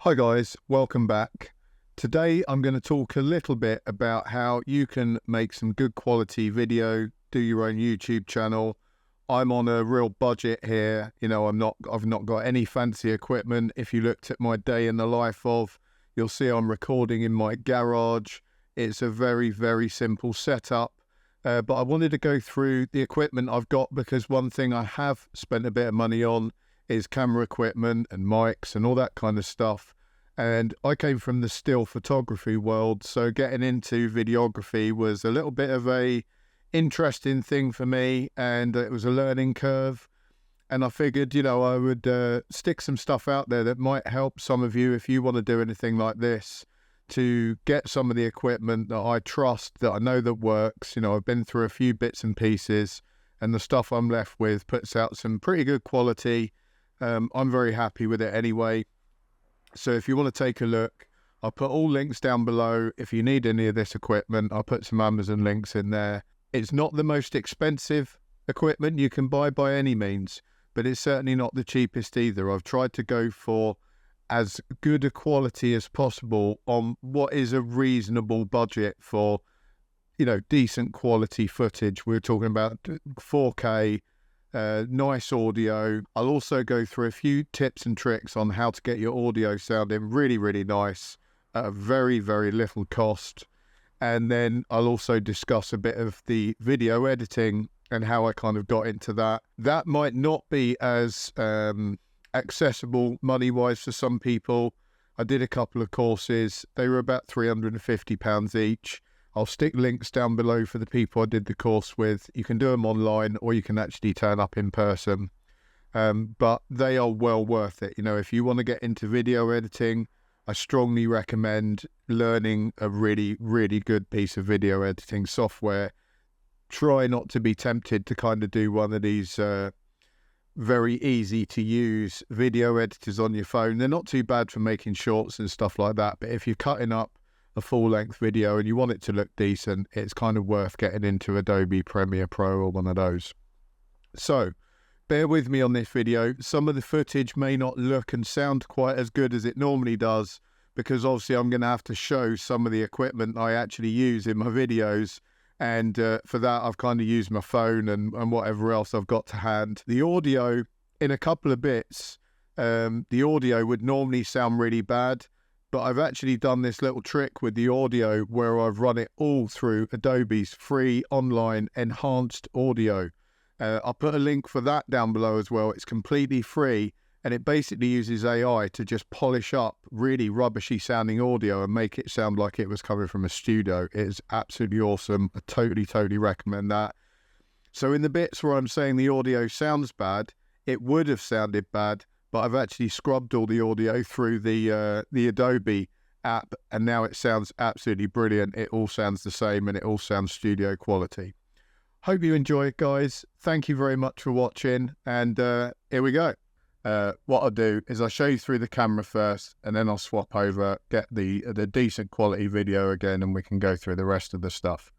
Hi guys, welcome back. Today I'm going to talk a little bit about how you can make some good quality video, do your own YouTube channel. I'm on a real budget here. I've not got any fancy equipment. If you looked at my day in the life of, you'll see I'm recording in my garage. It's a very, very simple setup. But I wanted to go through the equipment I've got because one thing I have spent a bit of money on is camera equipment and mics and all that kind of stuff. And I came from the still photography world, so getting into videography was a little bit of a interesting thing for me, and it was a learning curve. And I figured, I would stick some stuff out there that might help some of you if you want to do anything like this, to get some of the equipment that I trust, that I know that works. I've been through a few bits and pieces, and the stuff I'm left with puts out some pretty good quality. I'm very happy with it anyway. So if you want to take a look, I'll put all links down below. If you need any of this equipment, I'll put some Amazon links in there. It's not the most expensive equipment you can buy by any means, but it's certainly not the cheapest either. I've tried to go for as good a quality as possible on what is a reasonable budget for, decent quality footage. We're talking about 4K, nice audio. I'll also go through a few tips and tricks on how to get your audio sounding really, really nice at a very, very little cost. And then I'll also discuss a bit of the video editing and how I kind of got into that. That might not be as accessible money-wise for some people. I did a couple of courses. They were about £350 each. I'll stick links down below for the people I did the course with. You can do them online or you can actually turn up in person. But they are well worth it. If you want to get into video editing, I strongly recommend learning a really, really good piece of video editing software. Try not to be tempted to kind of do one of these very easy to use video editors on your phone. They're not too bad for making shorts and stuff like that. But if you're cutting up a full-length video and you want it to look decent, it's kind of worth getting into Adobe Premiere Pro or one of those. So bear with me on this video. Some of the footage may not look and sound quite as good as it normally does, because obviously I'm going to have to show some of the equipment I actually use in my videos, and for that I've kind of used my phone and whatever else I've got to hand. The audio, in a couple of bits, the audio would normally sound really bad, but I've actually done this little trick with the audio where I've run it all through Adobe's free online enhanced audio. I'll put a link for that down below as well. It's completely free, and it basically uses AI to just polish up really rubbishy sounding audio and make it sound like it was coming from a studio. It is absolutely awesome. I totally recommend that. So in the bits where I'm saying the audio sounds bad, it would have sounded bad, but I've actually scrubbed all the audio through the Adobe app, and now it sounds absolutely brilliant. It all sounds the same, and it all sounds studio quality. Hope you enjoy it, guys. Thank you very much for watching, and here we go. What I'll do is I'll show you through the camera first, and then I'll swap over, get the decent quality video again, and we can go through the rest of the stuff.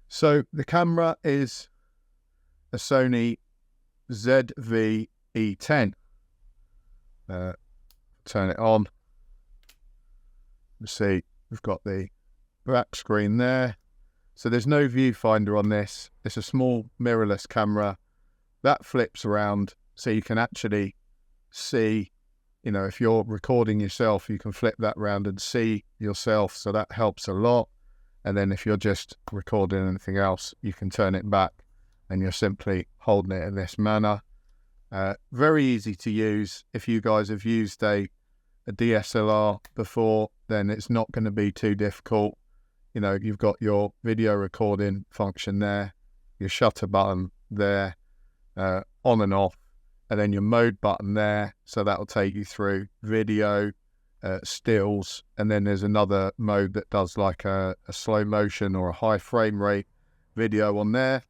So the camera is a Sony ZV-E10. Turn it on. You see we've got the back screen there. So there's no viewfinder on this. It's a small mirrorless camera that flips around, so you can actually see, if you're recording yourself, you can flip that around and see yourself, so that helps a lot. And then if you're just recording anything else, you can turn it back and you're simply holding it in this manner. Very easy to use. If you guys have used a DSLR before, then it's not going to be too difficult. You've got your video recording function there, your shutter button there, on and off, and then your mode button there. So that'll take you through video, stills, and then there's another mode that does like a slow motion or a high frame rate video on there.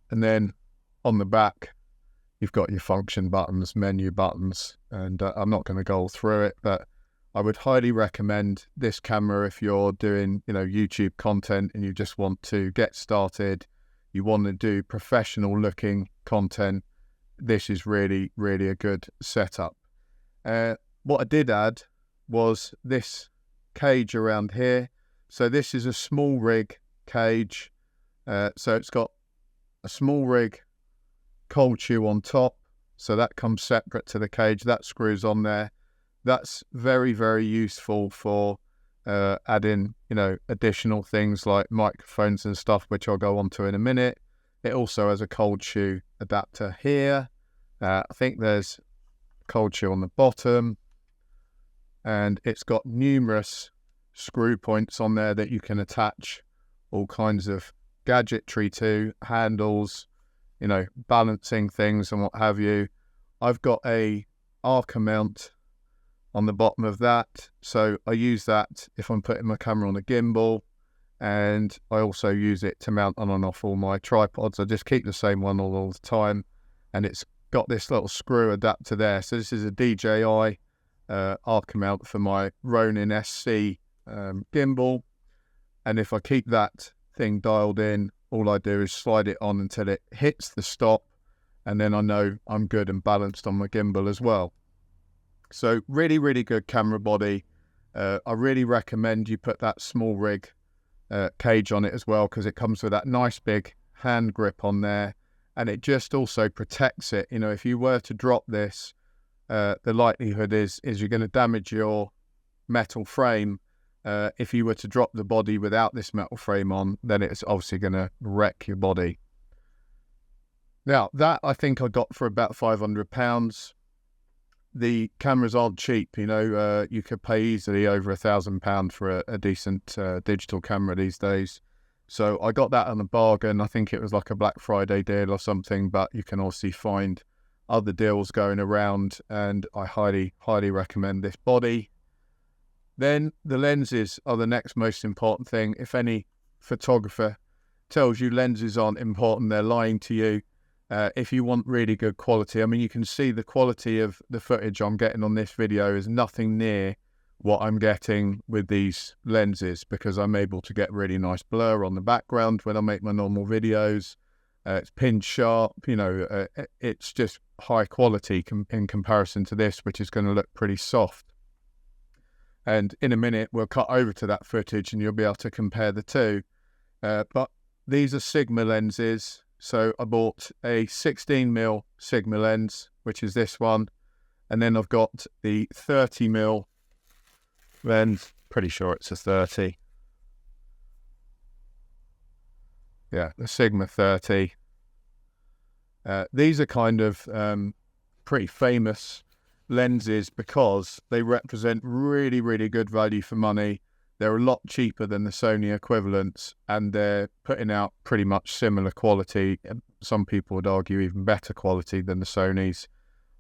And then on the back, you've got your function buttons, menu buttons, and I'm not going to go through it, but I would highly recommend this camera if you're doing, YouTube content and you just want to get started, you want to do professional looking content. This is really, really a good setup. What I did add was this cage around here. So this is a small rig cage. So it's got a small rig cold chew on top. So that comes separate to the cage. That screws on there. That's very, very useful for adding, additional things like microphones and stuff, which I'll go on to in a minute. It also has a cold chew adapter here. I think there's cold chew on the bottom, and it's got numerous screw points on there that you can attach all kinds of gadgetry to, handles, balancing things and what have you. I've got a Arca mount on the bottom of that, so I use that if I'm putting my camera on a gimbal, and I also use it to mount on and off all my tripods. I just keep the same one all the time, and it's got this little screw adapter there. So this is a DJI Arca mount for my Ronin SC gimbal, and if I keep that thing dialed in, all I do is slide it on until it hits the stop, and then I know I'm good and balanced on my gimbal as well. So really, really good camera body. I really recommend you put that small rig cage on it as well, because it comes with that nice big hand grip on there, and it just also protects it. If you were to drop this, the likelihood is you're going to damage your metal frame. If you were to drop the body without this metal frame on, then it's obviously going to wreck your body. Now, that I think I got for about £500. The cameras aren't cheap, you could pay easily over £1,000 for a decent digital camera these days. So I got that on a bargain. I think it was like a Black Friday deal or something, but you can also find other deals going around, and I highly, highly recommend this body. Then the lenses are the next most important thing. If any photographer tells you lenses aren't important, they're lying to you. If you want really good quality, you can see the quality of the footage I'm getting on this video is nothing near what I'm getting with these lenses, because I'm able to get really nice blur on the background when I make my normal videos. It's pin sharp, it's just high quality in comparison to this, which is going to look pretty soft. And in a minute, we'll cut over to that footage and you'll be able to compare the two. But these are Sigma lenses. So I bought a 16mm Sigma lens, which is this one. And then I've got the 30mm lens. Pretty sure it's a 30. Yeah, the Sigma 30. These are kind of pretty famous lenses because they represent really, really good value for money. They're a lot cheaper than the Sony equivalents, and they're putting out pretty much similar quality. Some people would argue even better quality than the Sonys.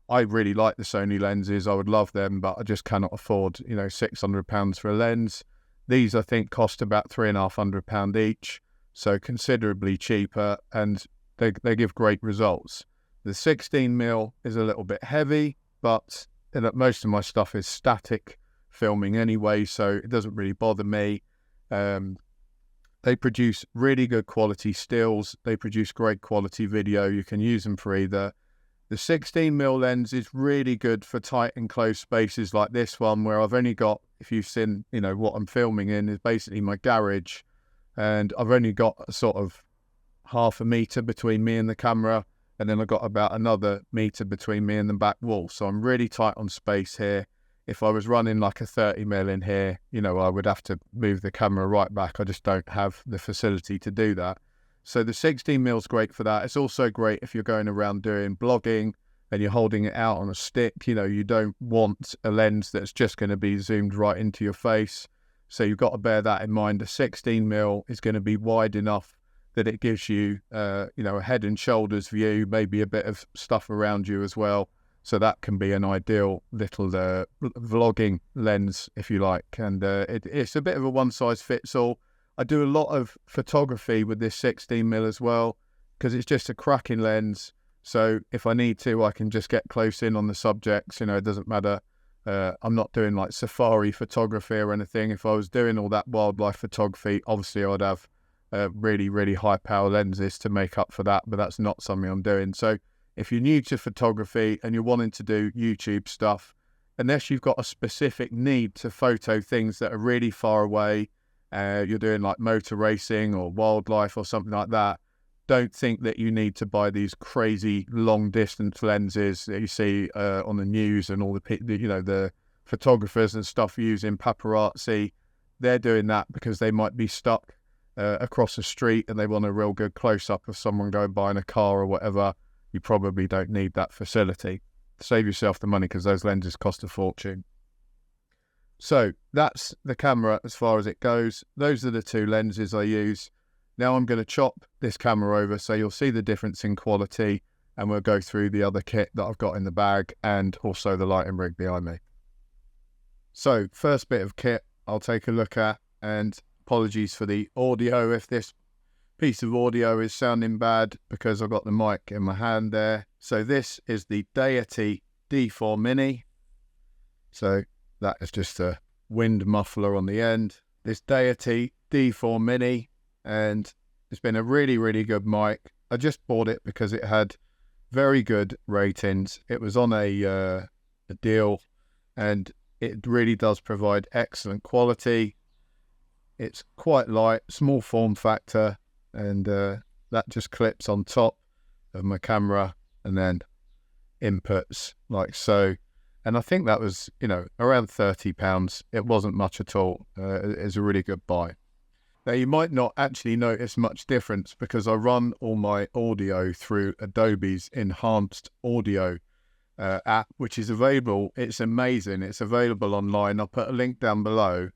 I really like the Sony lenses. I would love them, but I just cannot afford, £600 for a lens. These, I think, cost about £350 each, so considerably cheaper, and they give great results. The 16mm is a little bit heavy, but most of my stuff is static filming anyway, so it doesn't really bother me. They produce really good quality stills. They produce great quality video. You can use them for either. The 16mm lens is really good for tight and close spaces like this one, where I've only got, if you've seen, what I'm filming in is basically my garage, and I've only got a sort of half a metre between me and the camera, and then I've got about another metre between me and the back wall. So I'm really tight on space here. If I was running like a 30mm in here, I would have to move the camera right back. I just don't have the facility to do that. So the 16mm is great for that. It's also great if you're going around doing blogging and you're holding it out on a stick. You don't want a lens that's just going to be zoomed right into your face. So you've got to bear that in mind. The 16mm is going to be wide enough that it gives you, a head and shoulders view, maybe a bit of stuff around you as well. So that can be an ideal little vlogging lens, if you like. And it's a bit of a one-size-fits-all. I do a lot of photography with this 16mm as well, because it's just a cracking lens. So if I need to, I can just get close in on the subjects. It doesn't matter. I'm not doing like safari photography or anything. If I was doing all that wildlife photography, obviously I'd have really, really high power lenses to make up for that, but that's not something I'm doing. So if you're new to photography and you're wanting to do YouTube stuff, unless you've got a specific need to photo things that are really far away, you're doing like motor racing or wildlife or something like that, don't think that you need to buy these crazy long distance lenses that you see on the news and all the photographers and stuff using paparazzi. They're doing that because they might be stuck across the street and they want a real good close-up of someone going by in a car or whatever. You probably don't need that facility. Save yourself the money because those lenses cost a fortune. So that's the camera as far as it goes. Those are the two lenses I use. Now I'm going to chop this camera over so you'll see the difference in quality, and we'll go through the other kit that I've got in the bag and also the lighting rig behind me. So first bit of kit I'll take a look at, and apologies for the audio if this piece of audio is sounding bad because I've got the mic in my hand there. So this is the Deity D4 Mini. So that is just a wind muffler on the end. This Deity D4 Mini, and it's been a really, really good mic. I just bought it because it had very good ratings. It was on a deal, and it really does provide excellent quality. It's quite light, small form factor, and that just clips on top of my camera and then inputs like so. And I think that was, around £30. It wasn't much at all. It's a really good buy. Now, you might not actually notice much difference because I run all my audio through Adobe's enhanced audio app, which is available. It's amazing. It's available online. I'll put a link down below.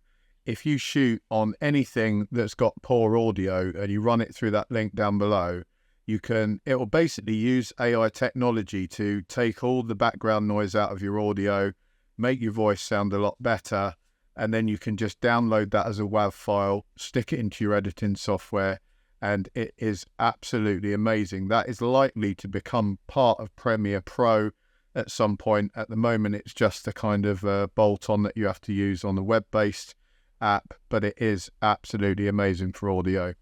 If you shoot on anything that's got poor audio and you run it through that link down below, it will basically use AI technology to take all the background noise out of your audio, make your voice sound a lot better, and then you can just download that as a WAV file, stick it into your editing software, and it is absolutely amazing. That is likely to become part of Premiere Pro at some point. At the moment, it's just a kind of bolt-on that you have to use on the web-based app, but it is absolutely amazing for audio.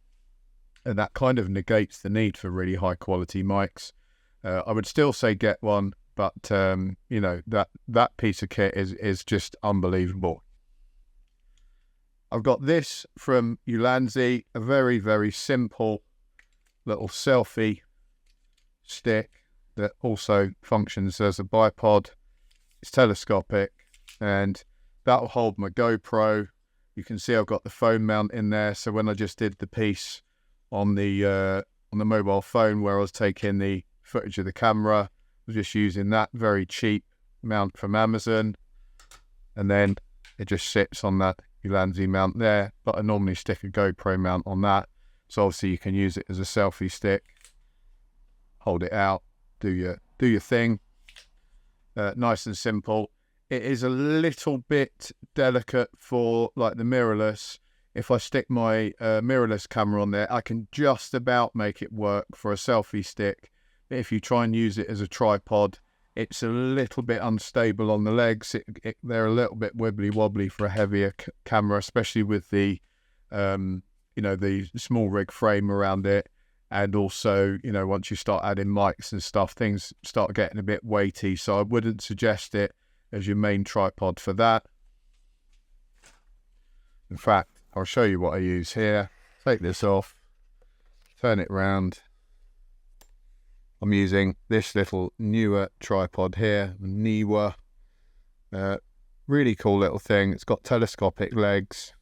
And that kind of negates the need for really high quality mics. I would still say get one, but that piece of kit is just unbelievable. I've got this from Ulanzi, a very, very simple little selfie stick that also functions as a bipod. It's telescopic, and that'll hold my GoPro. You can see I've got the phone mount in there, so when I just did the piece on the mobile phone where I was taking the footage of the camera, I was just using that very cheap mount from Amazon, and then it just sits on that Ulanzi mount there. But I normally stick a GoPro mount on that, so obviously you can use it as a selfie stick, hold it out, do your thing. Nice and simple. It is a little bit delicate for like the mirrorless. If I stick my mirrorless camera on there, I can just about make it work for a selfie stick. But if you try and use it as a tripod, it's a little bit unstable on the legs. They're a little bit wibbly wobbly for a heavier camera, especially with the the small rig frame around it. And also, once you start adding mics and stuff, things start getting a bit weighty. So I wouldn't suggest it as your main tripod for that. In fact, I'll show you what I use here. Take this off, turn it round. I'm using this little newer tripod here, Niwa. Really cool little thing. It's got telescopic legs.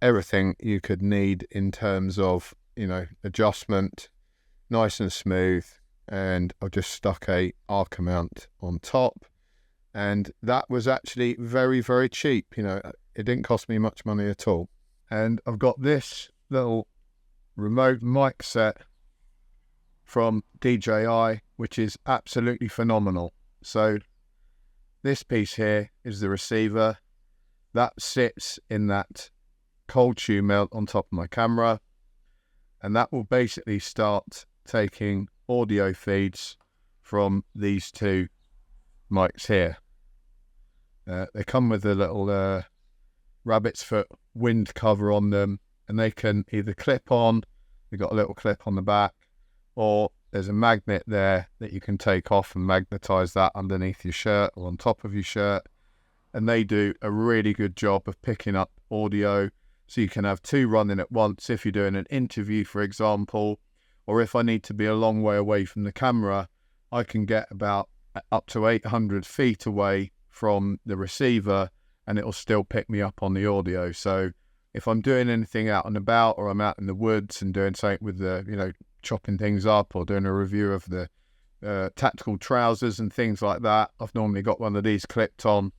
Everything you could need in terms of, adjustment, nice and smooth. And I've just stuck a Arca mount on top. And that was actually very, very cheap. It didn't cost me much money at all. And I've got this little remote mic set from DJI, which is absolutely phenomenal. So this piece here is the receiver. That sits in that cold shoe mount on top of my camera. And that will basically start taking audio feeds from these two mics here. They come with a little rabbit's foot wind cover on them, and they can either clip on, they've got a little clip on the back, or there's a magnet there that you can take off and magnetize that underneath your shirt or on top of your shirt. And they do a really good job of picking up audio. So you can have two running at once if you're doing an interview, for example, or if I need to be a long way away from the camera, I can get about up to 800 feet away from the receiver and it'll still pick me up on the audio. So if I'm doing anything out and about, or I'm out in the woods and doing something with the, chopping things up, or doing a review of the tactical trousers and things like that, I've normally got one of these clipped on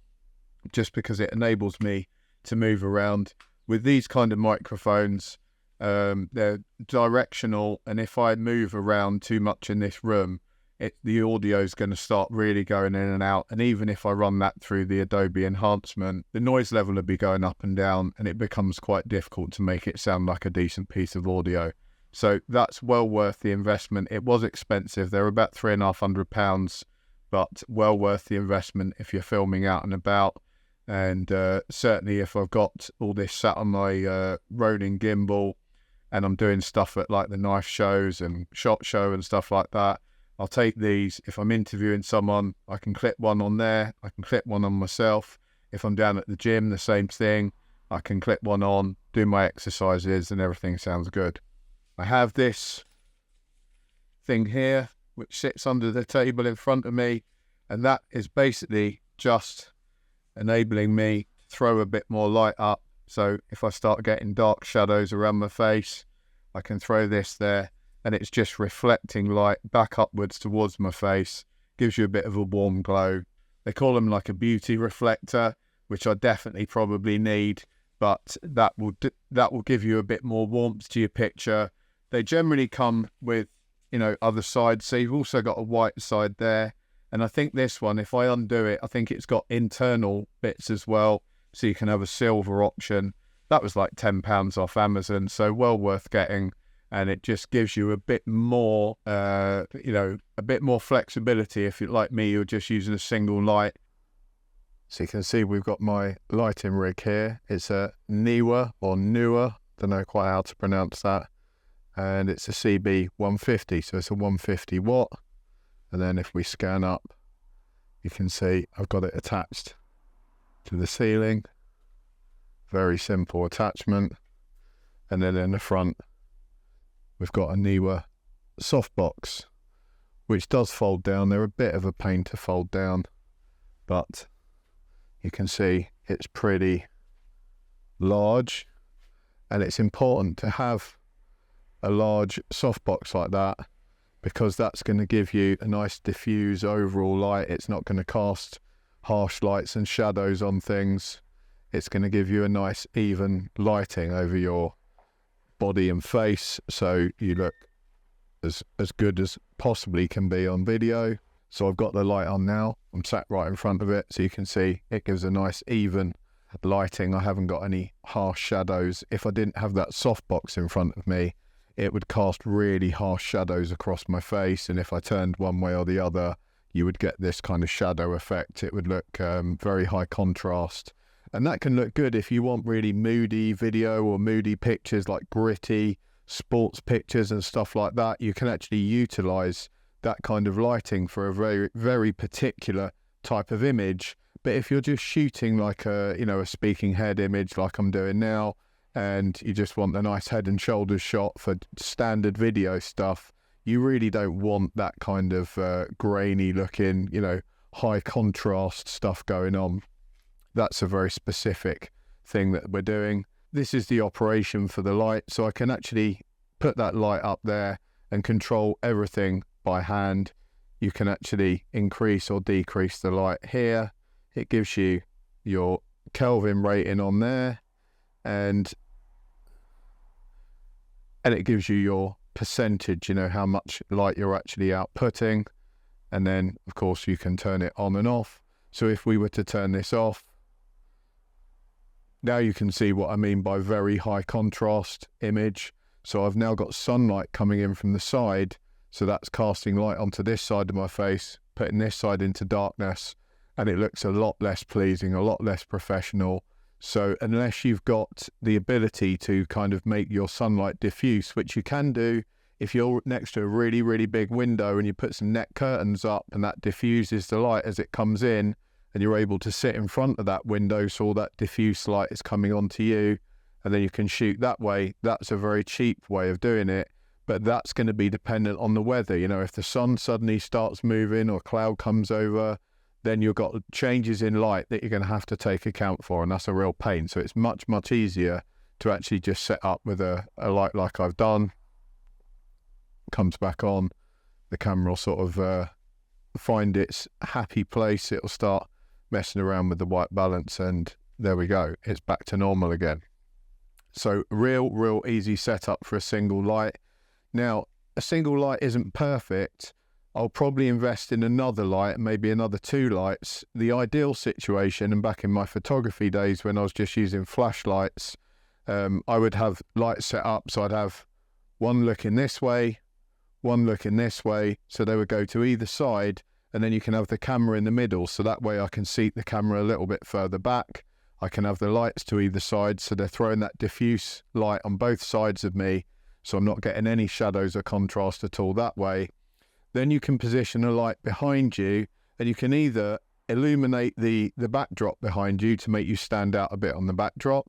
just because it enables me to move around. With these kind of microphones, they're directional, and if I move around too much in this room, the audio is going to start really going in and out. And even if I run that through the Adobe enhancement, the noise level will be going up and down, and it becomes quite difficult to make it sound like a decent piece of audio. So that's well worth the investment. It was expensive. They're about £350, but well worth the investment if you're filming out and about. And certainly if I've got all this sat on my Ronin gimbal and I'm doing stuff at like the knife shows and SHOT Show and stuff like that, I'll take these. If I'm interviewing someone, I can clip one on there. I can clip one on myself. If I'm down at the gym, the same thing. I can clip one on, do my exercises, and everything sounds good. I have this thing here, which sits under the table in front of me, and that is basically just enabling me to throw a bit more light up. So if I start getting dark shadows around my face, I can throw this there, and it's just reflecting light back upwards towards my face. Gives you a bit of a warm glow. They call them like a beauty reflector, which I definitely probably need, but that will give you a bit more warmth to your picture. They generally come with, other sides. So you've also got a white side there. And I think this one, if I undo it, I think it's got internal bits as well. So you can have a silver option. That was like £10 off Amazon. So well worth getting. And it just gives you a bit more, a bit more flexibility. If you're like me, you're just using a single light. So you can see we've got my lighting rig here. It's a Neewer or Newer. Don't know quite how to pronounce that. And it's a CB 150. So it's a 150 watt. And then if we scan up, you can see I've got it attached to the ceiling. Very simple attachment. And then in the front, we've got a Neewer softbox, which does fold down. They're a bit of a pain to fold down, but you can see it's pretty large, and it's important to have a large softbox like that because that's going to give you a nice diffuse overall light. It's not going to cast harsh lights and shadows on things. It's going to give you a nice even lighting over your body and face, so you look as good as possibly can be on video. So I've got the light on now. I'm sat right in front of it, so you can see it gives a nice even lighting. I haven't got any harsh shadows. If I didn't have that softbox in front of me, it would cast really harsh shadows across my face, and if I turned one way or the other, you would get this kind of shadow effect. It would look very high contrast. And that can look good if you want really moody video or moody pictures, like gritty sports pictures and stuff like that. You can actually utilize that kind of lighting for a very, very particular type of image. But if you're just shooting like a speaking head image like I'm doing now, and you just want a nice head and shoulders shot for standard video stuff, you really don't want that kind of grainy looking, high contrast stuff going on. That's a very specific thing that we're doing. This is the operation for the light, so I can actually put that light up there and control everything by hand. You can actually increase or decrease the light here. It gives you your Kelvin rating on there, and it gives you your percentage, how much light you're actually outputting. And then, of course, you can turn it on and off. So if we were to turn this off, now you can see what I mean by very high contrast image. So I've now got sunlight coming in from the side, so that's casting light onto this side of my face, putting this side into darkness, and it looks a lot less pleasing, a lot less professional. So unless you've got the ability to kind of make your sunlight diffuse, which you can do if you're next to a really, really big window and you put some net curtains up and that diffuses the light as it comes in, and you're able to sit in front of that window so all that diffuse light is coming onto you, and then you can shoot that way, that's a very cheap way of doing it. But that's going to be dependent on the weather. You know, if the sun suddenly starts moving or a cloud comes over, then you've got changes in light that you're going to have to take account for, and that's a real pain. So it's much, much easier to actually just set up with a light like I've done. Comes back on, the camera will sort of find its happy place. It'll start messing around with the white balance, and there we go. It's back to normal again. So real easy setup for a single light. Now, a single light isn't perfect. I'll probably invest in another light, maybe another 2 lights. The ideal situation, and back in my photography days when I was just using flashlights, I would have lights set up. So I'd have one looking this way, one looking this way. So they would go to either side, and then you can have the camera in the middle. So that way I can seat the camera a little bit further back. I can have the lights to either side. So they're throwing that diffuse light on both sides of me. So I'm not getting any shadows or contrast at all that way. Then you can position a light behind you, and you can either illuminate the backdrop behind you to make you stand out a bit on the backdrop,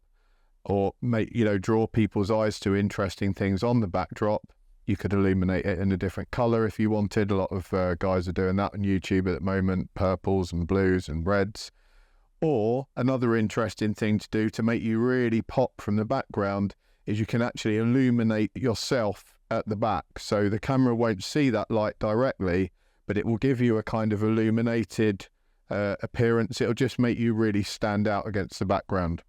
or make, you know, draw people's eyes to interesting things on the backdrop. You could illuminate it in a different color if you wanted. A lot of guys are doing that on YouTube at the moment, purples and blues and reds. Or another interesting thing to do to make you really pop from the background is you can actually illuminate yourself at the back. So the camera won't see that light directly, but it will give you a kind of illuminated appearance. It'll just make you really stand out against the background.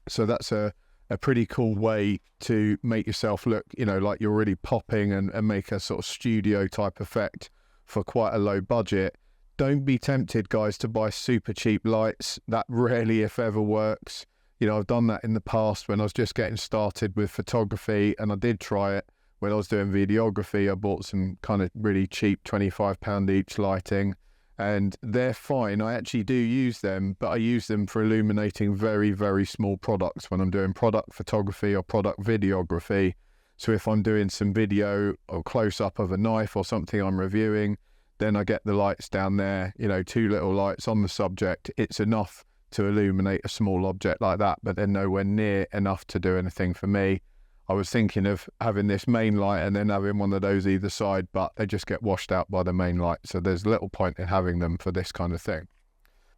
So that's a pretty cool way to make yourself look, you know, like you're really popping, and make a sort of studio type effect for quite a low budget. Don't be tempted, guys, to buy super cheap lights. That rarely, if ever, works. You know, I've done that in the past when I was just getting started with photography, and I did try it when I was doing videography. I bought some kind of really cheap £25 each lighting, and they're fine. I actually do use them, but I use them for illuminating very, very small products when I'm doing product photography or product videography. So if I'm doing some video or close-up of a knife or something I'm reviewing, then I get the lights down there, you know, 2 little lights on the subject. It's enough to illuminate a small object like that, but they're nowhere near enough to do anything for me. I was thinking of having this main light and then having one of those either side, but they just get washed out by the main light. So there's little point in having them for this kind of thing.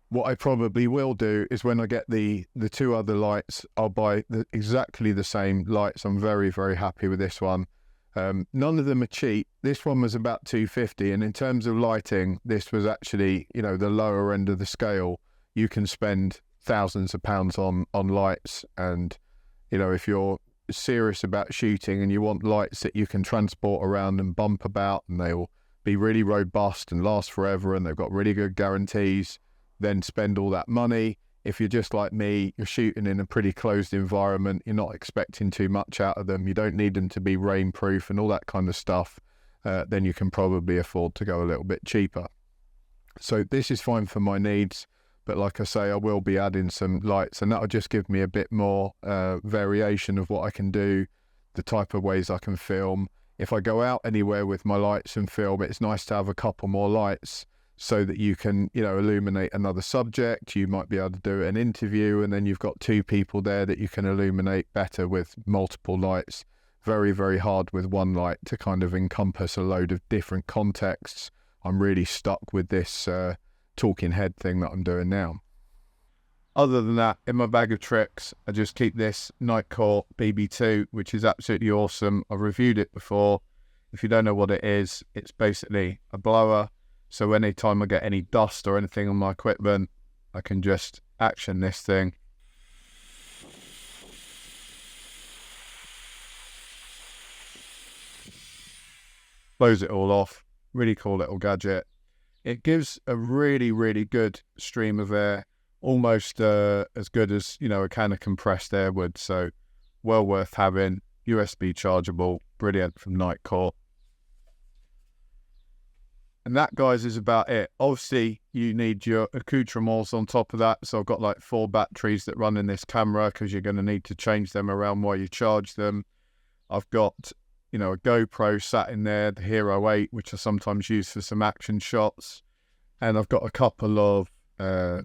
What I probably will do is when I get the 2 other lights, I'll buy exactly the same lights. I'm very, very happy with this one. None of them are cheap. This one was about $250, and in terms of lighting, this was actually, you know, the lower end of the scale. You can spend thousands of pounds on lights, and, you know, if you're serious about shooting and you want lights that you can transport around and bump about, and they will be really robust and last forever, and they've got really good guarantees, then spend all that money. If you're just like me, you're shooting in a pretty closed environment, you're not expecting too much out of them, you don't need them to be rainproof and all that kind of stuff, then you can probably afford to go a little bit cheaper. So this is fine for my needs, but like I say, I will be adding some lights, and that'll just give me a bit more variation of what I can do, the type of ways I can film. If I go out anywhere with my lights and film, it's nice to have a couple more lights so that you can, you know, illuminate another subject. You might be able to do an interview, and then you've got 2 people there that you can illuminate better with multiple lights. Very, very hard with one light to kind of encompass a load of different contexts. I'm really stuck with this talking head thing that I'm doing now. Other than that, in my bag of tricks, I just keep this Nightcore BB2, which is absolutely awesome. I've reviewed it before. If you don't know what it is, it's basically a blower. So anytime I get any dust or anything on my equipment, I can just action this thing. Blows it all off. Really cool little gadget. It gives a really, really good stream of air, almost as good as, you know, a can of compressed air would. So well worth having. USB chargeable, brilliant from Nightcore. And that, guys, is about it. Obviously, you need your accoutrements on top of that. So I've got like 4 batteries that run in this camera because you're going to need to change them around while you charge them. I've got you know, a GoPro sat in there, the Hero 8, which I sometimes use for some action shots. And I've got a couple of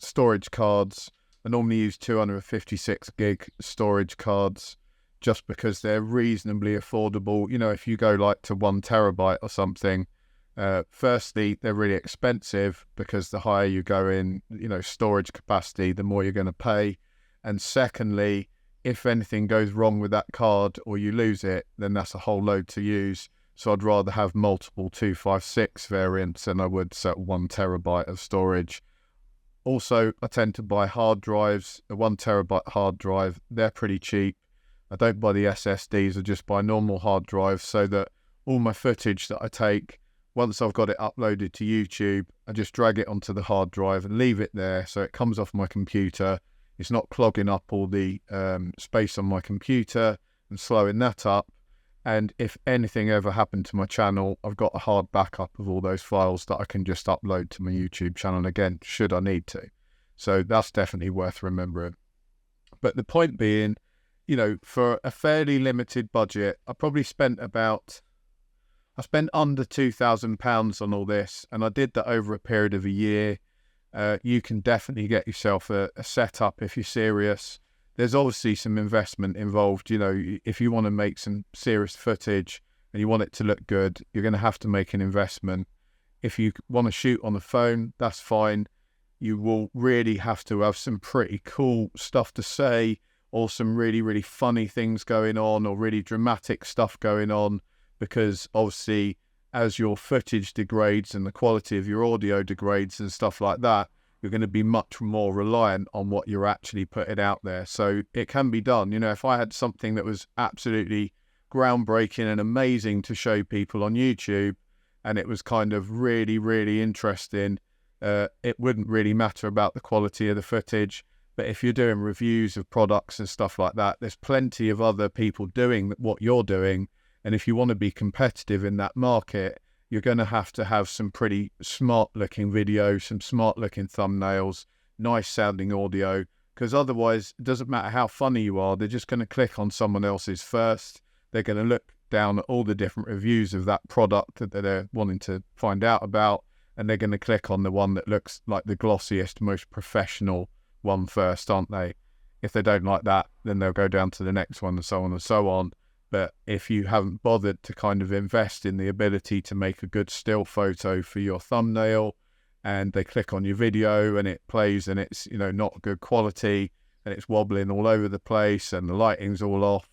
storage cards. I normally use 256 gig storage cards just because they're reasonably affordable. You know, if you go like to 1 terabyte or something, firstly, they're really expensive because the higher you go in, you know, storage capacity, the more you're going to pay. And secondly, if anything goes wrong with that card or you lose it, then that's a whole load to use. So I'd rather have multiple 256 variants than I would set 1 terabyte of storage. Also, I tend to buy hard drives, a 1 terabyte hard drive. They're pretty cheap. I don't buy the SSDs, I just buy normal hard drives so that all my footage that I take, once I've got it uploaded to YouTube, I just drag it onto the hard drive and leave it there so it comes off my computer. It's not clogging up all the space on my computer and slowing that up. And if anything ever happened to my channel, I've got a hard backup of all those files that I can just upload to my YouTube channel again, should I need to. So that's definitely worth remembering. But the point being, you know, for a fairly limited budget, I spent under £2,000 on all this, and I did that over a period of a year. You can definitely get yourself a setup if you're serious. There's obviously some investment involved. You know, if you want to make some serious footage and you want it to look good, you're going to have to make an investment. If you want to shoot on the phone, that's fine. You will really have to have some pretty cool stuff to say, or some really, really funny things going on, or really dramatic stuff going on, because obviously as your footage degrades and the quality of your audio degrades and stuff like that, you're going to be much more reliant on what you're actually putting out there. So it can be done. You know, if I had something that was absolutely groundbreaking and amazing to show people on YouTube, and it was kind of really, really interesting, it wouldn't really matter about the quality of the footage. But if you're doing reviews of products and stuff like that, there's plenty of other people doing what you're doing. And if you want to be competitive in that market, you're going to have some pretty smart looking video, some smart looking thumbnails, nice sounding audio, because otherwise it doesn't matter how funny you are. They're just going to click on someone else's first. They're going to look down at all the different reviews of that product that they're wanting to find out about, and they're going to click on the one that looks like the glossiest, most professional one first, aren't they? If they don't like that, then they'll go down to the next one, and so on and so on. But if you haven't bothered to kind of invest in the ability to make a good still photo for your thumbnail, and they click on your video and it plays and it's, you know, not good quality and it's wobbling all over the place and the lighting's all off,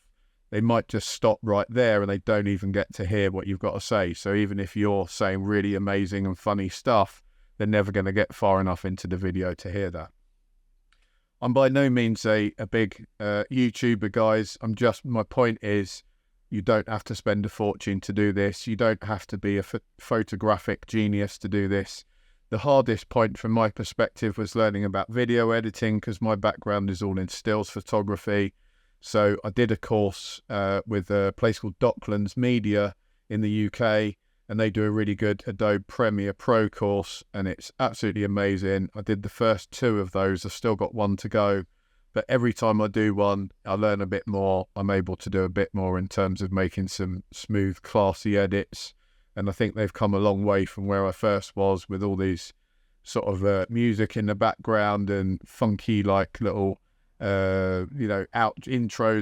they might just stop right there and they don't even get to hear what you've got to say. So even if you're saying really amazing and funny stuff, they're never going to get far enough into the video to hear that. I'm by no means a big YouTuber, guys. My point is, you don't have to spend a fortune to do this. You don't have to be a photographic genius to do this. The hardest point from my perspective was learning about video editing, because my background is all in stills photography. So I did a course with a place called Docklands Media in the UK, and they do a really good Adobe Premiere Pro course, and it's absolutely amazing. I did the first 2 of those. I've still got 1 to go, but every time I do one, I learn a bit more. I'm able to do a bit more in terms of making some smooth, classy edits, and I think they've come a long way from where I first was, with all these sort of music in the background and funky like little intros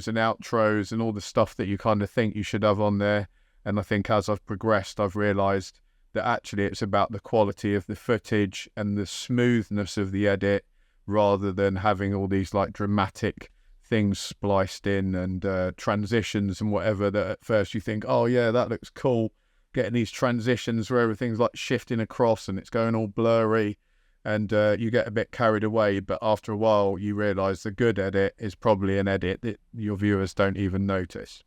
and outros and all the stuff that you kind of think you should have on there. And I think as I've progressed, I've realised that actually it's about the quality of the footage and the smoothness of the edit, rather than having all these like dramatic things spliced in and transitions and whatever that at first you think, oh yeah, that looks cool. Getting these transitions where everything's like shifting across and it's going all blurry, and you get a bit carried away. But after a while, you realise the good edit is probably an edit that your viewers don't even notice.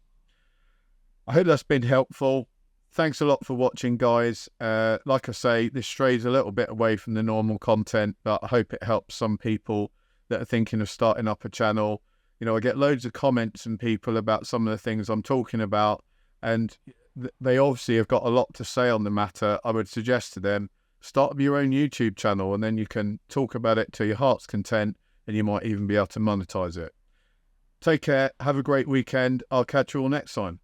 I hope that's been helpful. Thanks a lot for watching, guys. Like I say, this strays a little bit away from the normal content, but I hope it helps some people that are thinking of starting up a channel. You know, I get loads of comments from people about some of the things I'm talking about, and they obviously have got a lot to say on the matter. I would suggest to them, start up your own YouTube channel, and then you can talk about it to your heart's content, and you might even be able to monetize it. Take care. Have a great weekend. I'll catch you all next time.